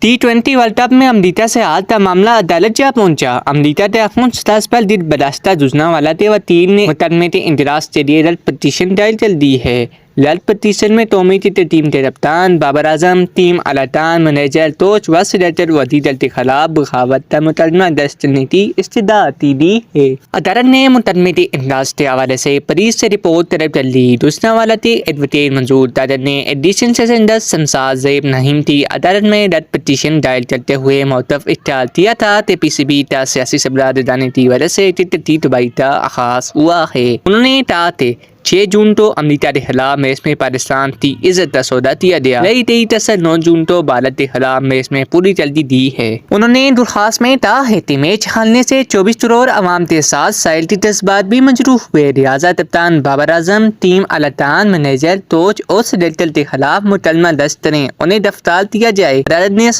T20 world cup میں امریکہ سے حال کا معاملہ عدالت جا پہنچا۔ امریکہ کے اخون 27 پر دل بداستہ جزنا والا تھے و ٹیم نے مقدمے کے اندراج کے لیے رد پٹیشن دائر کر دی ہے۔ رد پٹیشن میں قومی کرکٹ ٹیم کے کپتان بابر اعظم، ٹیم اعلیٰ منیجر کوچ و سلیکٹر وزیر کے خلاف بغاوت کا مقدمہ درج کرنے کی استدعا دی ہے۔ عدالت نے مقدمے کے اندراج کے حوالے سے پولیس سے رپورٹ طلب کر لی۔ جزنا والا کے ایڈوکیٹ منظور تاجر نے ایڈیشن سیشن جج شمشاد زیب نعیم کی عدالت میں رد پٹیشن دائر کرتے ہوئے موقف اختیار کیا تھا کہ پی سی بی کا سیاسی سربراہ جانے کی وجہ سے کرکٹ کی تباہی کا آغاز ہوا ہے۔ انہوں نے کہا کہ 6 جون کو امریکہ کے خلاف میچ میں پاکستان کی عزت کا سودا کیا گیا۔ رہی 9 جون کو بھارت کے خلاف میچ میں پوری جلدی دی ہے۔ انہوں نے درخواست میں کہا ہے کہ میچ ہارنے سے 24 کروڑ عوام کے ساتھ سائل کے جذبات بھی مجروح ہوئے، لہٰذا کپتان بابر اعظم، ٹیم اعلیٰ منیجر کوچ اور سلیکٹر کے خلاف مقدمہ درج کریں، انہیں گرفتار کیا جائے۔ عدالت نے